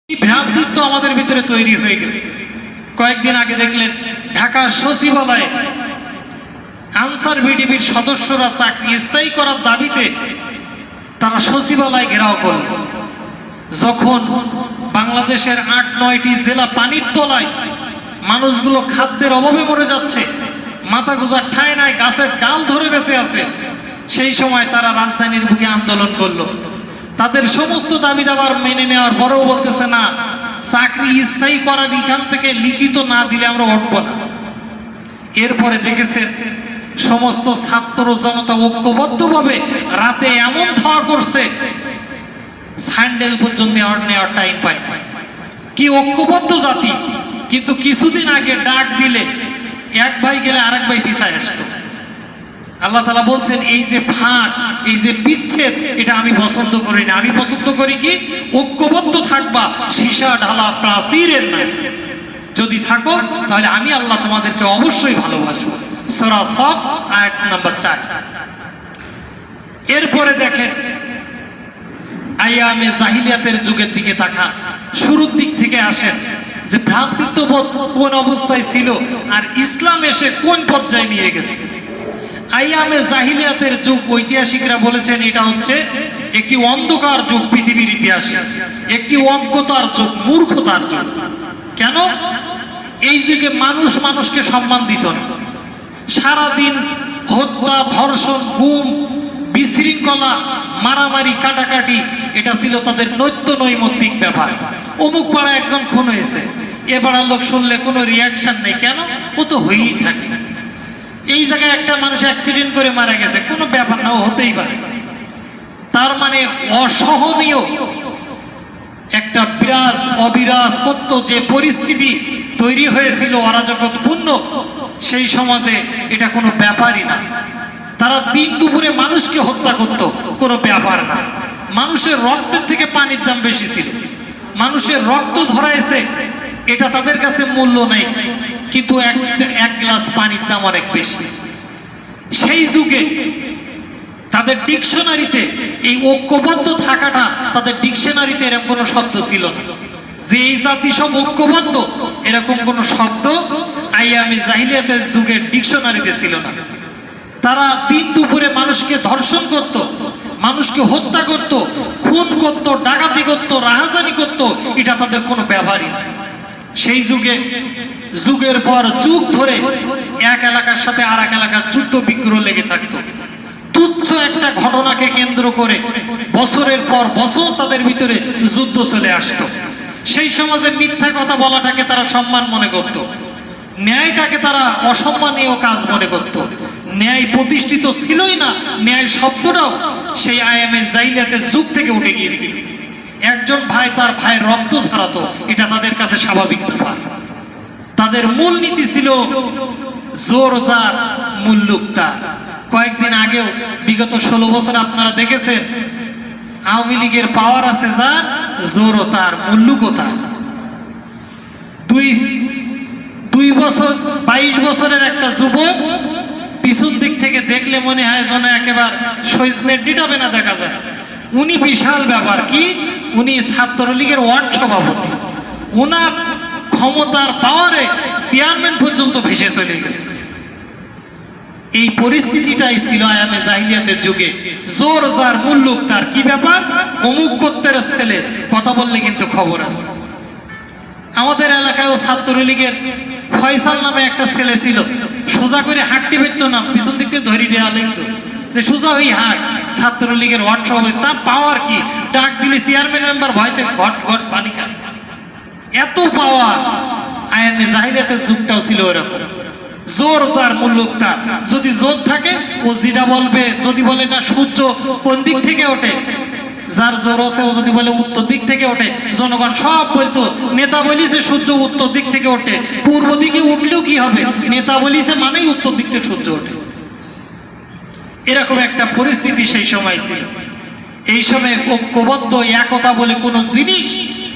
ভ্রাতৃত্ব আমাদের ভিতরে তৈরি হয়ে গেছে। কয়েকদিন আগে দেখলেন ঢাকার সচিবালয়ে আনসার ভিডিপির সদস্যরা চাকরি স্থায়ী করার দাবিতে তারা সচিবালয় ঘেরাও করল। যখন বাংলাদেশের ৮-৯টি জেলা পানির তলায়, মানুষগুলো খাদ্যের অভাবে মরে যাচ্ছে, মাথা গোজার ঠাঁই নাই, গাছের ডাল ধরে বেঁচে আছে, সেই সময় তারা রাজধানীর বুকে আন্দোলন করলো। তাদের সমস্ত দাবি দাবার মেনে নেওয়ার পরেও বলতেছে না, চাকরি স্থায়ী করার এখান থেকে লিখিত না দিলে আমরা উঠব না। এরপরে দেখেছেন সমস্ত ছাত্র জনতা ঐক্যবদ্ধভাবে রাতে এমন ধাওয়া করছে, স্যান্ডেল পর্যন্ত নেওয়ার টাইম পায় না। কি ঐক্যবদ্ধ জাতি! কিন্তু কিছুদিন আগে ডাক দিলে এক ভাই গেলে আরেক ভাই পিছায় আসতো। আল্লাহ তাআলা বলছেন, এই যে ভাগ, এই যে বিচ্ছেদ, এটা আমি পছন্দ করি না। আমি পছন্দ করি কি, ঐক্যবদ্ধ থাকবা, সীসা ঢালা প্রাচীরের নাই। যদি থাকো তাহলে আমি আল্লাহ তোমাদেরকে অবশ্যই ভালোবাসবো। সূরা সফ আয়াত নাম্বার 4। এরপরে দেখেন আইয়ামে জাহিলিয়াতের যুগের দিকে তাকান, শুরুর দিক থেকে আসেন যে ভ্রাতৃত্ববোধ কোন অবস্থায় ছিল আর ইসলাম এসে কোন পর্যায়ে নিয়ে গেছে। আইয়ামে জাহিলিয়াতের যুগ ঐতিহাসিকরা বলেছেন এটা হচ্ছে একটি অন্ধকার যুগ পৃথিবীর ইতিহাসে, একটি অজ্ঞতার যুগ, মূর্খতার যুগ। কেন? এই যুগে মানুষ মানুষকে সম্মান দিত না। সারাদিন হত্যা, ধর্ষণ, গুম, বিশৃঙ্খলা, মারামারি, কাটাকাটি, এটা ছিল তাদের নৈতিক ব্যাপার। অমুক পাড়ায় একজন খুন হয়েছে, এ পাড়ার লোক শুনলে কোনো রিয়াকশন নেই। কেন? ও তো হয়েই থাকে। এই জায়গায় একটা মানুষ অ্যাক্সিডেন্ট করে মারা গেছে, কোনো ব্যাপার না, হতেই পারে। তার মানে অসহনীয় একটা অবিরাজ করত যে পরিস্থিতি তৈরি হয়েছিল অরাজকতাপূর্ণ, সেই সমাজে এটা কোনো ব্যাপারই না। তারা দিন দুপুরে মানুষকে হত্যা করত, কোনো ব্যাপার না। মানুষের রক্তের থেকে পানির দাম বেশি ছিল। মানুষের রক্ত ঝরাইছে, এটা তাদের কাছে মূল্য নেই, কিন্তু এক গ্লাস পানির দাম অনেক বেশি। সেই যুগে তাদের ডিকশনারিতে এই ঐক্যবদ্ধ থাকাটা, তাদের ডিকশনারিতে এরকম কোনো শব্দ ছিল না যে এই জাতি সব ঐক্যবদ্ধ, এরকম কোনো শব্দ আইয়ামে জাহিলিয়াতের যুগের ডিকশনারিতে ছিল না। তারা দিন দুপুরে মানুষকে ধর্ষণ করত, মানুষকে হত্যা করত, খুন করত, ডাকাতি করত, রাহাজানি করত, এটা তাদের কোনো ব্যাপারই না। সেই যুগে যুগের পর যুগ ধরে এক এলাকার সাথে আর এক এলাকার যুদ্ধ বিগ্রহ লেগে থাকতো। তুচ্ছ একটা ঘটনাকে কেন্দ্র করে বছরের পর বছর তাদের ভিতরে যুদ্ধ চলে আসতো। সেই সমাজে মিথ্যা কথা বলাটাকে তারা সম্মান মনে করত, ন্যায়টাকে তারা অসম্মানীয় কাজ মনে করত। ন্যায় প্রতিষ্ঠিত ছিলই না, ন্যায় শব্দটাও সেই আইয়ামে জাহিলিয়াতের যুগ থেকে উঠে গিয়েছিল। একজন ভাই তার ভাইয়ের রক্ত ঝরাতো, এটা তাদের কাছে স্বাভাবিক ব্যাপার। তাদের মূল নীতি ছিল জোর যার, মুল্লুক তার। কয়েকদিন আগেও বিগত 16 বছর আপনারা দেখেছেন, আওয়ামী লীগের পাওয়ার আছে যার, জোরও তার, মুল্লুকও তার। 22 বছরের একটা যুবক পিছন দিক থেকে দেখলে মনে হয় যেন একেবারে সজনের ডিটাবে না দেখা যায়। উনি বিশাল ব্যাপার। কি? উনি ছাত্রলীগের ওয়ার্ড সভাপতি। ওনার ক্ষমতার পাওয়ারে চেয়ারম্যান পর্যন্ত ভেসে চলে গেছে। এই পরিস্থিতিটাই ছিল আইয়ামে জাহিলিয়াতের যুগে। জোর যার, মুল্লুক তার। কি ব্যাপার? অমুক গোত্রের ছেলে, কথা বললে কিন্তু খবর আছে। আমাদের এলাকায়ও ছাত্রলীগের ফয়সাল নামে একটা ছেলে ছিল, সোজা করে হাঁটতে পারত না, পিছন দিক থেকে ধরি দেওয়া লিখতো যে সোজা হই হাট। ছাত্রলীগের ওয়ার্ড সভাপতি, তার পাওয়ার কি! ডাক দিলে চেয়ারম্যান মেম্বার ভয়তে ঘট ঘট পানি খায়, এত পাওয়ার। আইয়ামে জাহিলিয়াতের যুগটাও ছিল এরকম। জোর যার, মুল্লুক তার। যদি জোর থাকে ও যেটা বলবে, যদি বলে না সূর্য কোন দিক থেকে ওঠে, যার জোর আছে ও যদি বলে উত্তর দিক থেকে ওঠে, জনগণ সব বলতো নেতা বলিছে সূর্য উত্তর দিক থেকে ওঠে, পূর্ব দিকে উঠলেও কি হবে, নেতা বলিছে মানেই উত্তর দিক থেকে সূর্য ওঠে। এরকম একটা পরিস্থিতি সেই সময় ছিল। এই সময় ঐক্যবদ্ধ একতা বলে কোনো জিনিস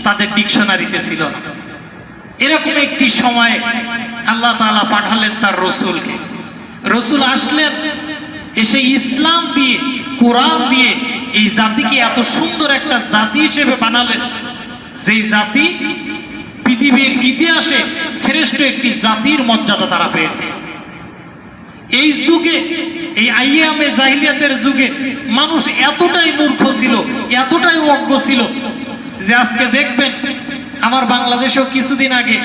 তাদের ডিকশনারিতে ছিল না। এরকম একটি সময়ে আল্লাহ তাআলা পাঠালেন তার রসুলকে। রসুল আসলেন, এসে ইসলাম দিয়ে, কোরআন দিয়ে এই জাতিকে এত সুন্দর একটা জাতি হিসেবে বানালেন যেই জাতি পৃথিবীর ইতিহাসে শ্রেষ্ঠ একটি জাতির মর্যাদা তারা পেয়েছে। এই যুগে, এই আইয়ামে জাহিলিয়াতের যুগে মানুষ এতটাই মূর্খ ছিল, এতটাই অজ্ঞ ছিল যে আজকে দেখবেন আমার বাংলাদেশেও কিছুদিন আগে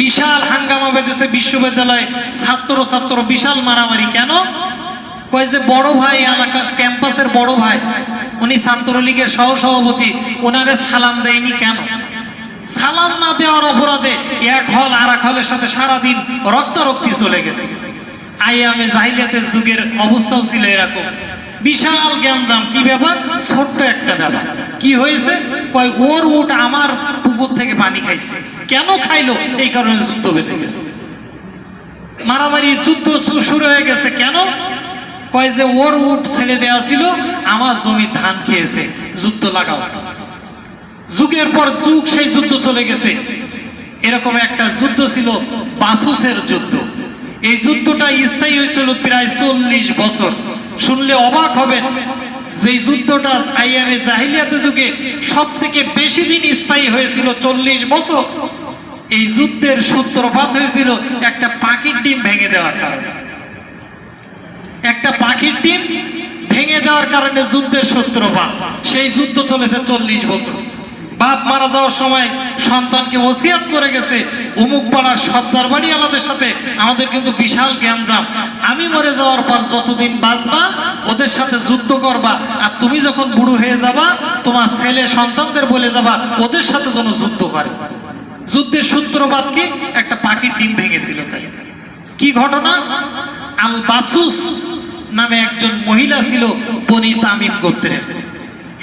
বিশাল হাঙ্গামা বেঁধেছে বিশ্ববিদ্যালয়ে, ছাত্র বিশাল মারামারি। কেন? কয় যে বড় ভাই, এলাকা ক্যাম্পাসের বড় ভাই, উনি ছাত্রলীগের সহসভাপতি, ওনারে সালাম দেয়নি কেন? সালাম না দেওয়ার অপরাধে এক হল আর এক হলের সাথে সারাদিন রক্তারক্তি চলে গেছে। আইয়ামে জাহিলিয়াতের যুগের অবস্থাও ছিল এরকম, বিশাল গ্যাঞ্জাম। কি ব্যাপার? ছোট্ট একটা ব্যাপার। কি হয়েছে? কয় ওর উট আমার পুকুর থেকে পানি খাইছে। কেন খাইলো? এই কারণে যুদ্ধ বেঁধে গেছে, মারামারি যুদ্ধ শুরু হয়ে গেছে। কেন? কয় যে ওর উট ছেড়ে দেওয়া ছিল, আমার জমি ধান খেয়েছে, যুদ্ধ লাগাও। যুগের পর যুগ সেই যুদ্ধ চলে গেছে। এরকম একটা যুদ্ধ ছিল বাসুসের যুদ্ধ। এই যুদ্ধটা স্থায়ী হয়েছিল প্রায় 40 বছর। শুনলে অবাক হবেন, যে যুদ্ধটা আইয়ামে জাহিলিয়াতে যুগে সব থেকে বেশি দিন স্থায়ী হয়েছিল, 40 বছর। এই যুদ্ধের সূত্রপাত হয়েছিল একটা পাখির ডিম ভেঙে দেওয়ার কারণে। একটা পাখির ডিম ভেঙে দেওয়ার কারণে যুদ্ধের সূত্রপাত। সেই যুদ্ধ চলেছে 40 বছর। বাপ মারা যাওয়ার সময় সন্তানকে ওসিয়াত করে গেছে, অমুক পাড়ার সর্দার বাড়িওয়ালাদের সাথে আমাদের কিন্তু বিশাল গ্যাঞ্জাম, আমি মরে যাওয়ার পর যতদিন বাঁচবা ওদের সাথে যুদ্ধ করবা, আর তুমি যখন বুড়ো হয়ে যাবা তোমার ছেলে সন্তানদের বলে যাবা ওদের সাথে যেন যুদ্ধ করে। যুদ্ধের সূত্রপাত কি? একটা পাখির ডিম ভেঙেছিল। তাই কি ঘটনা? আল বাসুস নামে একজন মহিলা ছিল বনি তামিম গোত্রের।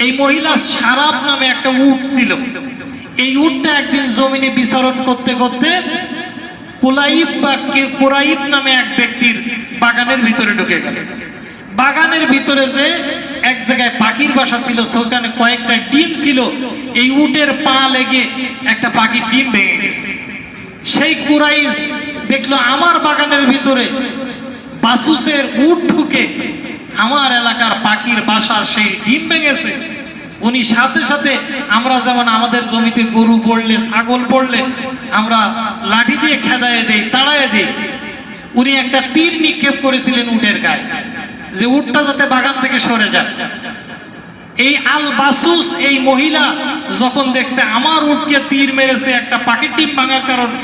এই মহিলা সারাব নামে একটা উট ছিল। এই উটটা একদিন জমিনে বিচরণ করতে করতে কুলাইব বা কুরাইব নামে এক ব্যক্তির বাগানের ভিতরে ঢুকে গেল। বাগানের ভিতরে যে এক জায়গায় পাখির বাসা ছিল, সেখানে কয়েকটা ডিম ছিল। এই উটের পা লেগে একটা পাখির ডিম ভেঙে গেছে। সেই কুরাইশ দেখলো আমার বাগানের ভিতরে বাসুসের উট ঢুকে আমার এলাকার পাখির বাসার সেই ডিম ভেঙেছে। উনি সাথে সাথে, আমরা যেমন আমাদের জমিতে গরু পড়লে, ছাগল পড়লে আমরা লাঠি দিয়ে খেদায়ে দেই, তাড়ায়ে দেই, উনি একটা তীর নিক্ষেপ করেছিলেন উটের গায়ে, যে উটটা যাতে বাগান থেকে সরে যায়। এই আল বাসুস, এই মহিলা যখন দেখছে আমার উটকে তীর মেরেছে একটা পাখির ডিম ভাঙার কারণে,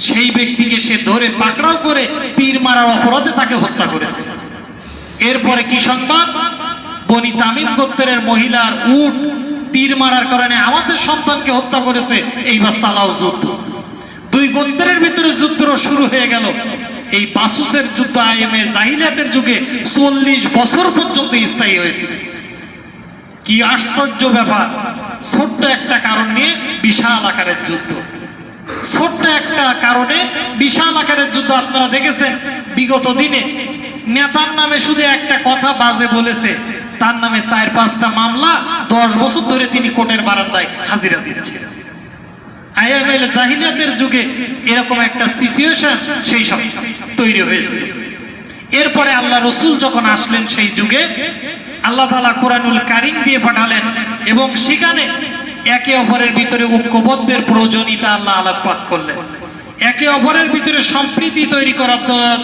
সেই ব্যক্তিকে সে ধরে পাকড়াও করে তীর মারার অপরাধে তাকে হত্যা করেছে। এরপরে কি সংবাদ? বনি তামিম গোত্রের মহিলার উট তীর মারার কারণে আমাদের সন্তানকে হত্যা করেছে। এইবার চালাও যুদ্ধ। দুই গোত্রের ভিতরে যুদ্ধ শুরু হয়ে গেল। এই বাসুসের যুদ্ধ আইয়ামে জাহিলিয়াতের যুগে 40 বছর পর্যন্ত স্থায়ী হয়েছিল। কি আশ্চর্য ব্যাপার! ছোট্ট একটা কারণ নিয়ে বিশাল আকারের যুদ্ধ। ছোট্ট একটা কারণে বিশাল আকারের যুদ্ধ। আপনারা দেখেছেন বিগত দিনে নেতার নামে শুধু একটা কথা বাজে বলেছে, তার নামে 4-5টা মামলা, 10 বছর ধরে তিনি কোর্টের বারান্দায় হাজিরা দিচ্ছে। আইয়ামে জাহিলিয়াতের যুগে এরকম একটা সিচুয়েশন সেই সব তৈরি হয়েছিল। এরপরে আল্লাহ রসুল যখন আসলেন সেই যুগে, আল্লাহ তাআলা কোরআনুল কারীম দিয়ে পাঠালেন এবং সেখানে একে অপরের ভিতরে ঐক্যবদ্ধের প্রয়োজনীয়তা আল্লাহ আলোকপাত করলেন। একে অপরের ভিতরে সম্প্রীতি তৈরি করার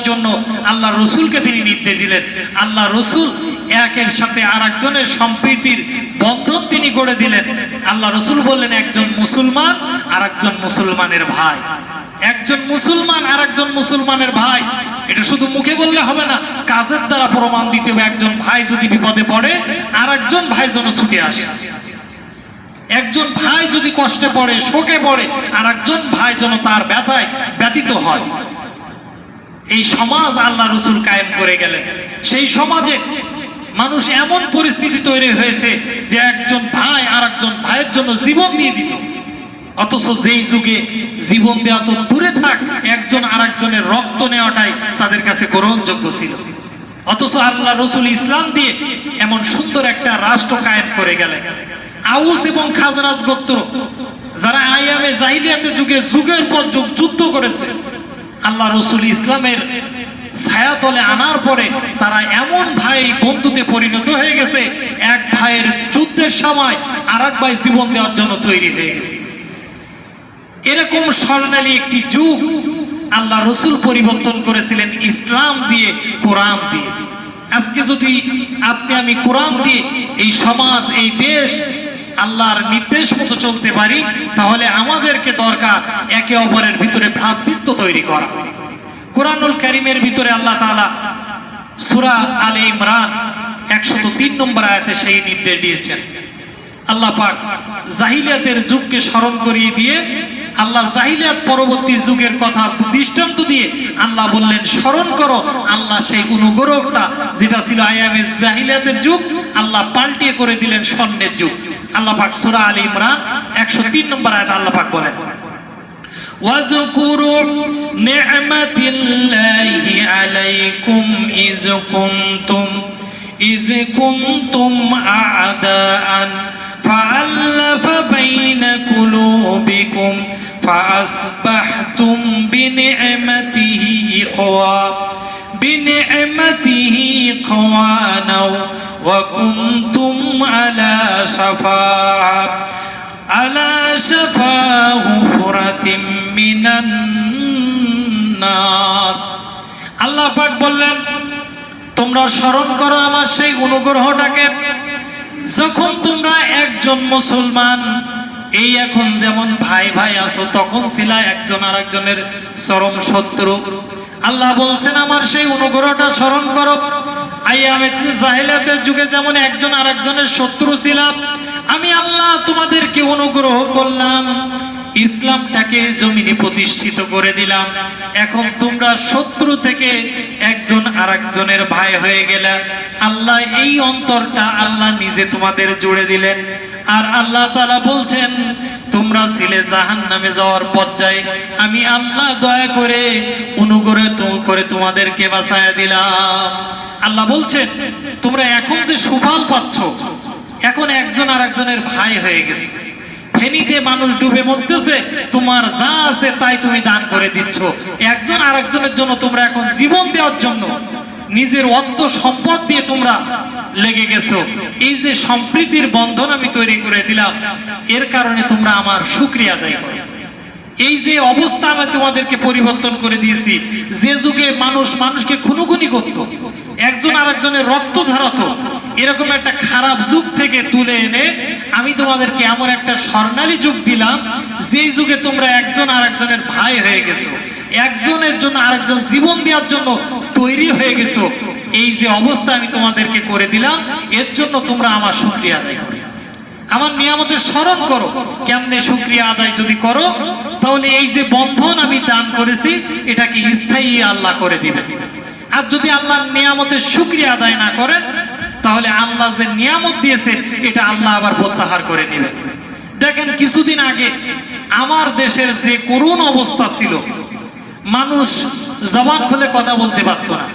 জন্য আল্লাহ রসুলকে তিনি নির্দেশ দিলেন। আল্লাহ রসুল একের সাথে আর একজনের সম্প্রীতির বন্ধন তিনি গড়ে দিলেন। আল্লাহ রসুল বললেন, একজন মুসলমান আর একজন মুসলমানের ভাই, একজন মুসলমান আর একজন মুসলমানের ভাই। এটা শুধু মুখে বললে হবে না, কাজের দ্বারা প্রমাণ দিতে হবে। একজন ভাই যদি বিপদে পড়ে আর একজন ভাই যেন ছুটে আসে। একজন ভাই যদি কষ্টে পড়ে, শোকে পড়ে, আর একজন ভাই যেন তার ব্যথায় ব্যথিত হয়। এই সমাজ আল্লাহ রসুল কায়েম করে গেলেন। সেই সমাজে মানুষ এমন পরিস্থিতি তৈরি হয়েছে যে একজন ভাই আর একজন ভাইয়ের জন্য জীবন দিয়ে দিত। অথচ যেই যুগে জীবন দেওয়া তো দূরে থাক, একজন আর একজনের রক্ত নেওয়াটাই তাদের কাছে গ্রহণযোগ্য ছিল। অথচ আল্লাহ রসুল ইসলাম দিয়ে এমন সুন্দর একটা রাষ্ট্র কায়েম করে গেলেন। আউস এবং খাজরাজ গোত্র, যারা আইয়ামে জাহিলিয়াতের যুগে যুগের পর যুগ যুদ্ধ করেছে, আল্লাহ রসুল ইসলামের ছায়াতলে আনার পরে তারা এমন ভাই বন্ধুতে পরিণত হয়ে গেছে। এক ভাইয়ের যুদ্ধের সময় আর এক ভাই জীবন দেওয়ার জন্য তৈরি হয়ে গেছে। এরকম স্বর্ণালী একটি যুগ আল্লাহ রসুল পরিবর্তন করেছিলেন ইসলাম দিয়ে, কোরআন দিয়ে। আজকে যদি আপনি আমি কোরআন দিয়ে এই সমাজ, এই দেশ আল্লাহর নির্দেশ মতো চলতে পারি, তাহলে আমাদেরকে দরকার একে অপরের ভিতরে ভ্রাতৃত্ব তৈরি করা। কোরআনুল কারীমের ভিতরে আল্লাহ তাআলা সূরা আলে ইমরান 103 নম্বর আয়াতে সেই নির্দেশ দিয়েছেন। আল্লাহ পাক জাহিলিয়াতের যুগকে স্মরণ করিয়ে দিয়ে, আল্লাহ জাহিলিয়াত পরবর্তী যুগের কথা দৃষ্টান্ত দিয়ে আল্লাহ বললেন স্মরণ করো। আল্লাহ সেই অনুগ্রহটা যেটা ছিল আয়ামে জাহিলিয়াতের যুগ, আল্লাহ পাল্টিয়ে করে দিলেন স্বর্ণের যুগ। আল্লাহ পাক সূরা আলে ইমরান 103 নম্বর আয়াতে আল্লাহ পাক বলেন, ওয়াজকুরু নি'মাতিল্লাহি আলাইকুম ইয কুনতুম আ'দাআন ফাআল্লাফা বাইনা কুলুবিকুম ফাআসবাহতুম বিনি'মাতিহি ইখওয়ানা ওয়া কুনতুম আলা শাফা হুফরাতিম মিনান নার। আল্লাহ পাক বললেন, তোমরা স্মরণ করো আমার সেই অনুগ্রহটাকে, যখন তোমরা একজন মুসলমান, এই এখন যেমন ভাই ভাই আছো, তখন ছিলা একজন আরেকজনের চরম শত্রু। আল্লাহ বলছেন আমার সেই অনুগ্রহটা স্মরণ করো। আইয়ামে জাহিলিয়াতের যুগে যেমন একজন আরেকজনের শত্রু ছিলাম, আমি আল্লাহ তোমাদেরকে অনুগ্রহ করলাম, ইসলামটাকে জমিনে প্রতিষ্ঠিত করে দিলাম। এখন তোমরা শত্রু থেকে একজন আরেকজনের ভাই হয়ে গেলে আল্লাহ এই অন্তরটা আল্লাহ নিজে তোমাদের জুড়ে দিলেন। আর আল্লাহ তাআলা বলছেন তোমরা ছিলে জাহান্নামে যাওয়ার পর্যায়ে, আমি আল্লাহ দয়া করে অনুগ্রহ করে তোমাদেরকে বাঁচায়া দিলাম। আল্লাহ বলছেন তোমরা এখন যে সুফল পাচ্ছ, এখন একজন আরেকজনের ভাই হয়ে গেছে। ফেনীতে মানুষ ডুবে মরতেছে, তোমার যা আছে তাই তুমি দান করে দিচ্ছ। একজন আরেকজনের জন্য তোমরা এখন জীবন দেওয়ার জন্য নিজের অর্থ সম্পদ দিয়ে তোমরা লেগে গেছো। এই যে সম্প্রীতির বন্ধন আমি তৈরি করে দিলাম, এর কারণে তোমরা আমার শুকরিয়া আদায় করো। এই যে অবস্থা আমি তোমাদেরকে পরিবর্তন করে দিয়েছি, যে যুগে মানুষ মানুষকে খুনোখুনি করত, একজন আরেকজনের রক্ত ঝরাতো, এরকম একটা খারাপ যুগ থেকে তুলে এনে আমি তোমাদেরকে এমন একটা স্বর্ণালী যুগ দিলাম, যেই যুগে তোমরা একজন আরেকজনের ভাই হয়ে গেছো, একজনের জন্য আরেকজন জীবন দেওয়ার জন্য তৈরি হয়ে গেছো। এই যে অবস্থা আমি তোমাদেরকে করে দিলাম, এর জন্য তোমরা আমার শুকরিয়া আদায় করো, আমার নিয়ামতের স্মরণ করো। কেমনে শুকরিয়া আদায় যদি করো, তাহলে এই যে বন্ধন আমি দান করেছি এটাকে স্থায়ী আল্লাহ করে দিবেন। আর যদি আল্লাহর নিয়ামতের শুকরিয়া আদায় না করেন, তাহলে আল্লাহ যে নিয়ামত দিয়েছেন এটা আল্লাহ আবার প্রত্যাহার করে নেবেন। দেখেন কিছুদিন আগে আমার দেশের যে করুণ অবস্থা ছিল, মানুষ জবান খুলে কথা বলতে পারতো না,